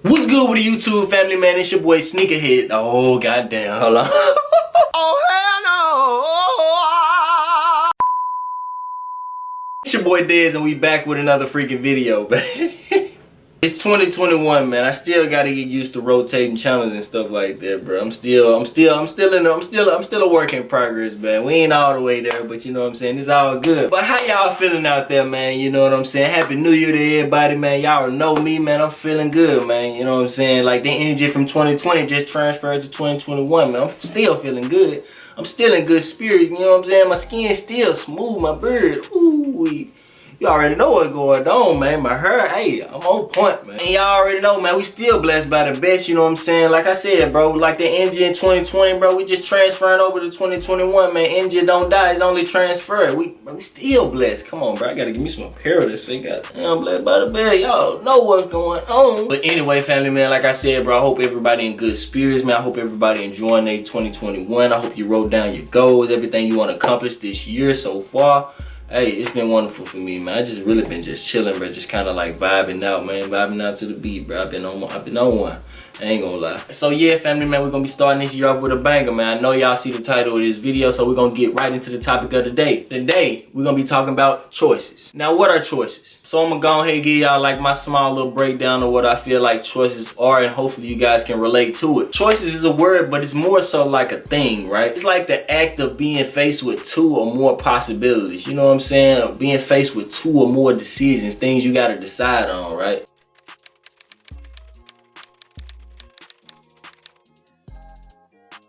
What's good with the YouTube family, man? It's your boy Sneakerhead. Oh, goddamn. Hold on. Oh, hell no. It's your boy Dez, and we back with another freaking video, man. It's 2021, man. I still gotta get used to rotating channels and stuff like that, bro. I'm still a work in progress, man. We ain't all the way there, but you know what I'm saying? It's all good. But how y'all feeling out there, man? You know what I'm saying? Happy New Year to everybody, man. Y'all know me, man. I'm feeling good, man. You know what I'm saying? Like the energy from 2020 just transferred to 2021, man. I'm still feeling good. I'm still in good spirits, you know what I'm saying? My skin's still smooth, my beard, ooh. You already know what's going on, man. My hair, hey, I'm on point, man. And y'all already know, man, we still blessed by the best, you know what I'm saying? Like I said, bro, like the energy in 2020, bro, we just transferring over to 2021, man. Energy don't die, it's only transferred. We still blessed. Come on, bro, I gotta give me some apparel to say, I'm blessed by the best. Y'all know what's going on. But anyway, family, man, like I said, bro, I hope everybody in good spirits, man. I hope everybody enjoying their 2021. I hope you wrote down your goals, everything you want to accomplish this year so far. Hey, it's been wonderful for me, man. I just really been just chilling, bro. Just kind of like vibing out, man. Vibing out to the beat, bro. I've been on one. I ain't gonna lie. So yeah, family, man, we're gonna be starting this year off with a banger, man. I know y'all see the title of this video, so we're gonna get right into the topic of the day. Today, we're gonna be talking about choices. Now, what are choices? So I'm gonna go ahead and give y'all like my small little breakdown of what I feel like choices are, and hopefully you guys can relate to it. Choices is a word, but it's more so like a thing, right? It's like the act of being faced with two or more possibilities. You know what I'm saying? Being faced with two or more decisions, things you gotta decide on, right?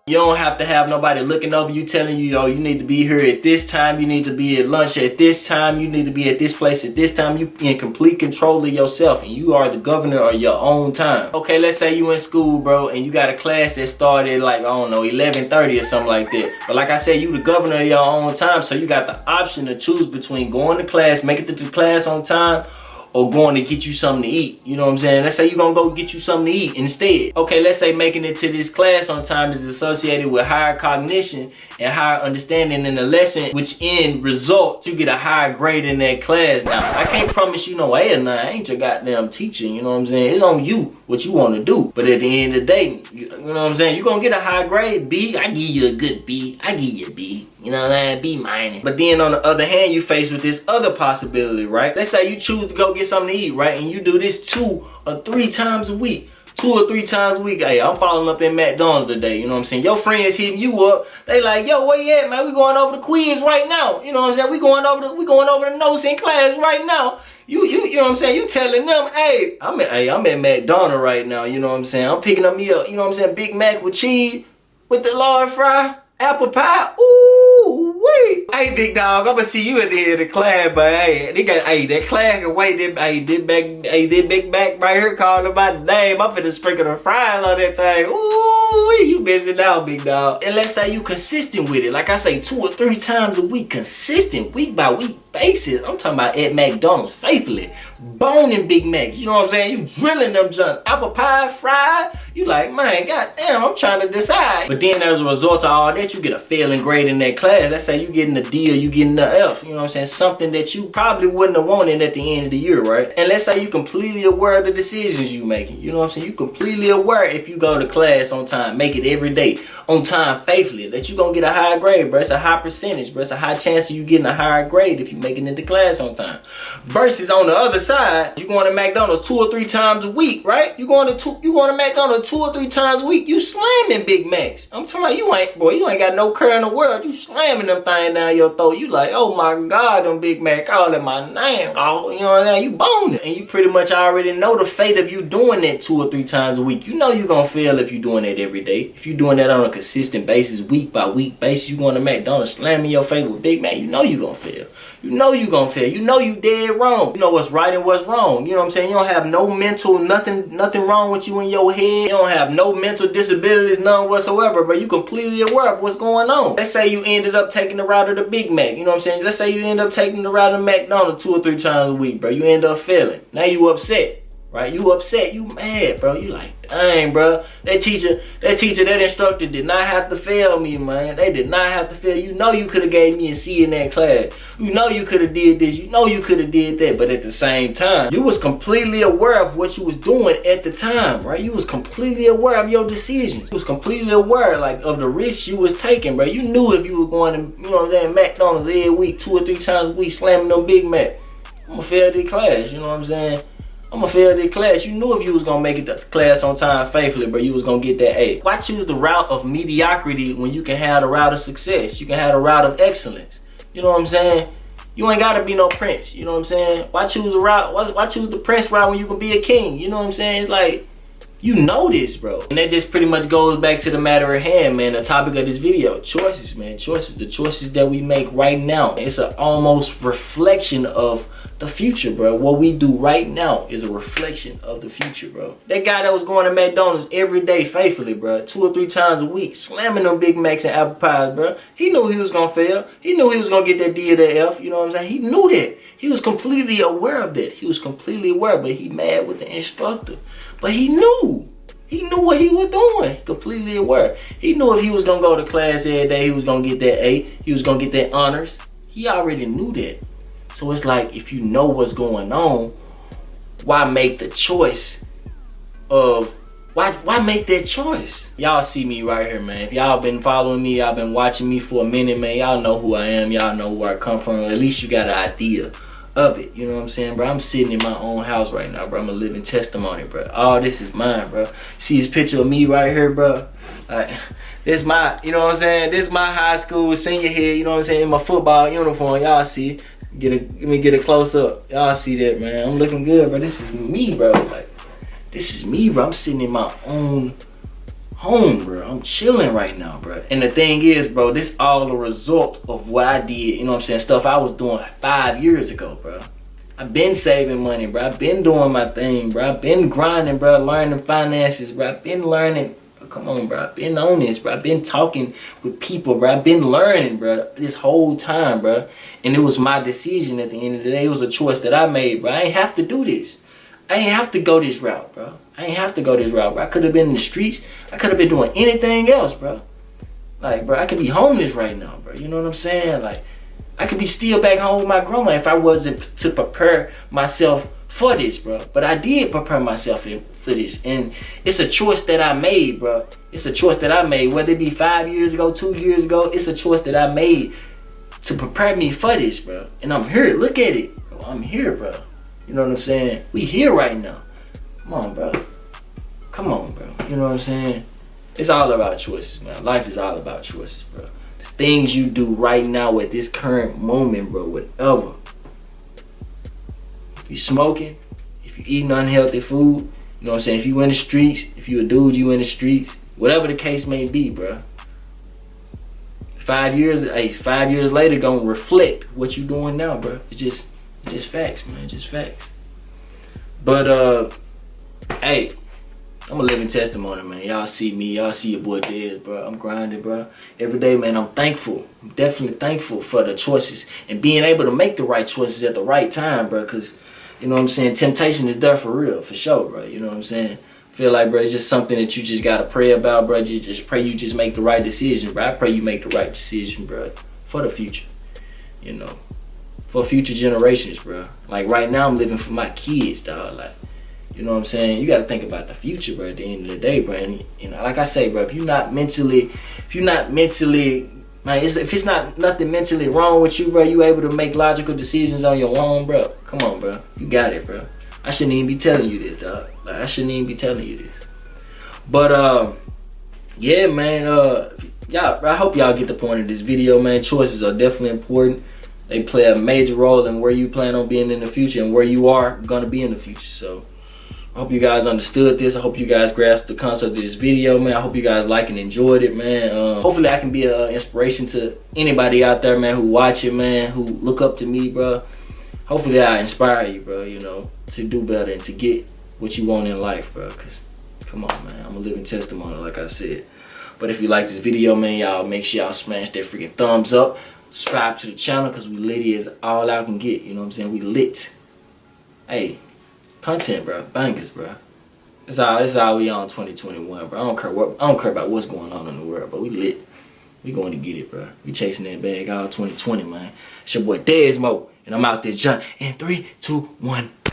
You don't have to have nobody looking over you telling you, yo, you need to be here at this time, you need to be at lunch at this time, you need to be at this place at this time. You in complete control of yourself, and you are the governor of your own time. Okay, let's say you in school, bro, and you got a class that started like, I don't know, 11:30 or something like that. But like I said, you the governor of your own time, so you got the option to choose between going to class, making it to the class on time, or going to get you something to eat. You know what I'm saying? Let's say you're gonna go get you something to eat instead. Okay, let's say making it to this class on time is associated with higher cognition and higher understanding in the lesson, which in result, you get a higher grade in that class. Now, I can't promise you no A or none. I ain't your goddamn teacher, you know what I'm saying? It's on you, what you want to do. But at the end of the day, you know what I'm saying? You're gonna get a high grade, B. I give you a good B. I give you a B. You know what I'm saying? B minus. But then on the other hand, you faced with this other possibility, right? Let's say you choose to go get something to eat, right? And you do this 2 or 3 times a week. 2 or 3 times a week. Hey, I'm following up in McDonald's today, you know what I'm saying? Your friends hitting you up. They like, yo, where you at, man? We going over the quiz right now. You know what I'm saying? We going over the notes in class right now. You know what I'm saying? You telling them, hey, I'm at McDonald's right now, you know what I'm saying? I'm picking up me up, you know what I'm saying? Big Mac with cheese, with the large fry, apple pie. Ooh, wait. Hey, big dog, I'm gonna see you at the end of the class, but hey, they got, hey, that class can wait. This big back right here calling my name. I'm finna sprinkle the fries on that thing. Ooh, you busy now, big dog. And let's say you consistent with it. Like I say, 2 or 3 times a week, consistent, week by week basis. I'm talking about at McDonald's, faithfully. Boning Big Macs, you know what I'm saying? You drilling them junk. Apple pie, fried. You like, man, goddamn, I'm trying to decide. But then as a result of all that, you get a failing grade in that class. Let's say you getting a D or you getting an F. You know what I'm saying? Something that you probably wouldn't have wanted at the end of the year, right? And let's say you completely aware of the decisions you making. You know what I'm saying? You completely aware if you go to class on time, make it every day, on time, faithfully, that you gonna get a high grade, bro. It's a high percentage, bro. It's a high chance of you getting a higher grade if you making it to class on time. Versus on the other side, you going to McDonald's 2 or 3 times a week, right? You going to McDonald's 2 or 3 times a week. You slamming Big Macs. I'm talking about you ain't got no care in the world. You slamming them things down your throat. You like, oh my God, them Big Mac calling my name. Oh, you know what I'm saying? You boning. And you pretty much already know the fate of you doing that 2 or 3 times a week. You know you gonna fail if you doing that every day. If you doing that on a consistent basis, week by week basis, you going to McDonald's slamming your face with Big Mac, you know you gonna fail. You know you gonna fail. You know you dead wrong. You know what's right and what's wrong. You know what I'm saying? You don't have no mental, nothing wrong with you in your head. You don't have no mental disabilities, none whatsoever, but you completely aware of what's going on. Let's say you ended up taking the route of the Big Mac. You know what I'm saying? Let's say you end up taking the route of McDonald's 2 or 3 times a week, bro. You end up failing. Now you upset. right? You upset, you mad, bro. You like, dang, bro. That teacher, that instructor did not have to fail me, man. They did not have to fail. You know you could have gave me a C in that class. You know you could have did this. You know you could have did that. But at the same time, you was completely aware of what you was doing at the time, right? You was completely aware of your decision. You was completely aware, like, of the risks you was taking, bro. You knew if you was going to, you know what I'm saying, McDonald's every week, 2 or 3 times a week, slamming them Big Mac, I'm gonna fail this class, you know what I'm saying? I'm gonna fail this class. You knew if you was gonna make it to class on time faithfully, bro, you was gonna get that A. Why choose the route of mediocrity when you can have the route of success? You can have the route of excellence. You know what I'm saying? You ain't gotta be no prince. You know what I'm saying? Why choose a route? Why choose the prince route when you can be a king? You know what I'm saying? It's like, you know this, bro. And that just pretty much goes back to the matter at hand, man. The topic of this video, choices, man. Choices, the choices that we make right now. It's an almost reflection of the future, bro. What we do right now is a reflection of the future, bro. That guy that was going to McDonald's every day faithfully, bro, 2 or 3 times a week, slamming them Big Macs and apple pies, bro. He knew he was gonna fail. He knew he was gonna get that D or that F. You know what I'm saying? He knew that. He was completely aware of that. He was completely aware, but he mad with the instructor. But he knew. He knew what he was doing. Completely aware. He knew if he was gonna go to class every day, he was gonna get that A. He was gonna get that honors. He already knew that. So it's like, if you know what's going on, why make the choice of, why make that choice? Y'all see me right here, man. If y'all been following me, y'all been watching me for a minute, man, y'all know who I am. Y'all know where I come from. At least you got an idea of it. You know what I'm saying, bro? I'm sitting in my own house right now, bro. I'm a living testimony, bro. All this is mine, bro. See this picture of me right here, bro? Like, this my, you know what I'm saying? This my high school senior year, you know what I'm saying? In my football uniform, y'all see. Let me get a close up. Y'all see that, man? I'm looking good, bro. This is me, bro. Like, this is me, bro. I'm sitting in my own home, bro. I'm chilling right now, bro. And the thing is, bro, this all a result of what I did, you know what I'm saying? Stuff I was doing 5 years ago, bro. I've been saving money, bro. I've been doing my thing, bro. I've been grinding, bro. Learning finances, bro. I've been learning. Come on, bro. I've been on this, bro. I've been talking with people, bro. I've been learning, bro, this whole time, bro. And it was my decision at the end of the day. It was a choice that I made, bro. I ain't have to do this. I ain't have to go this route, bro. I ain't have to go this route, bro. I could have been in the streets. I could have been doing anything else, bro. Like, bro, I could be homeless right now, bro. You know what I'm saying? Like, I could be still back home with my grandma if I wasn't to prepare myself for this, bro. But I did prepare myself for this, and it's a choice that I made, bro. It's a choice that I made, whether it be 5 years ago, 2 years ago. It's a choice that I made to prepare me for this, bro. And I'm here. Look at it, bro. I'm here, bro. You know what I'm saying? We here right now. Come on, bro. Come on, bro. You know what I'm saying? It's all about choices, man. Life is all about choices, bro. The things you do right now at this current moment, bro, whatever. If you smoking, if you eating unhealthy food, you know what I'm saying? If you in the streets, if you a dude, you in the streets. Whatever the case may be, bro. 5 years later, gonna reflect what you doing now, bro. It's just facts, man. Just facts. But hey, I'm a living testimony, man. Y'all see me, y'all see your boy Dez, bro. I'm grinding, bro. Every day, man, I'm thankful. I'm definitely thankful for the choices and being able to make the right choices at the right time, bro. Cause you know what I'm saying, temptation is there for real, for sure, bro. You know what I'm saying? Feel like, bro, it's just something that you just gotta pray about, bro. You just pray you just make the right decision, bro. I pray you make the right decision, bro, for the future, you know, for future generations, bro. Like right now, I'm living for my kids, dog. Like, you know what I'm saying? You gotta think about the future, bro. At the end of the day, bro. And, you know, like I say, bro, if you're not mentally, man, if it's not nothing mentally wrong with you, bro, you able to make logical decisions on your own, bro. Come on, bro. You got it, bro. I shouldn't even be telling you this, dog. Like, I shouldn't even be telling you this. But, yeah, man, y'all, I hope y'all get the point of this video, man. Choices are definitely important. They play a major role in where you plan on being in the future and where you are going to be in the future. So, I hope you guys understood this. I hope you guys grasped the concept of this video, man. I hope you guys liked and enjoyed it, man. Hopefully, I can be an inspiration to anybody out there, man, who watch it, man, who look up to me, bro. Hopefully, I inspire you, bro, you know, to do better and to get what you want in life, bro. Because, come on, man, I'm a living testimony, like I said. But if you like this video, man, y'all make sure y'all smash that freaking thumbs up. Subscribe to the channel because we lit as all I can get. You know what I'm saying? We lit. Hey, come Content, bro. Bangers, bro. That's all we on 2021, bro. I don't care about what's going on in the world, but we lit. We going to get it, bro. We chasing that bag all 2020, man. It's your boy Desmo, and I'm out there jump in 3, 2, 1.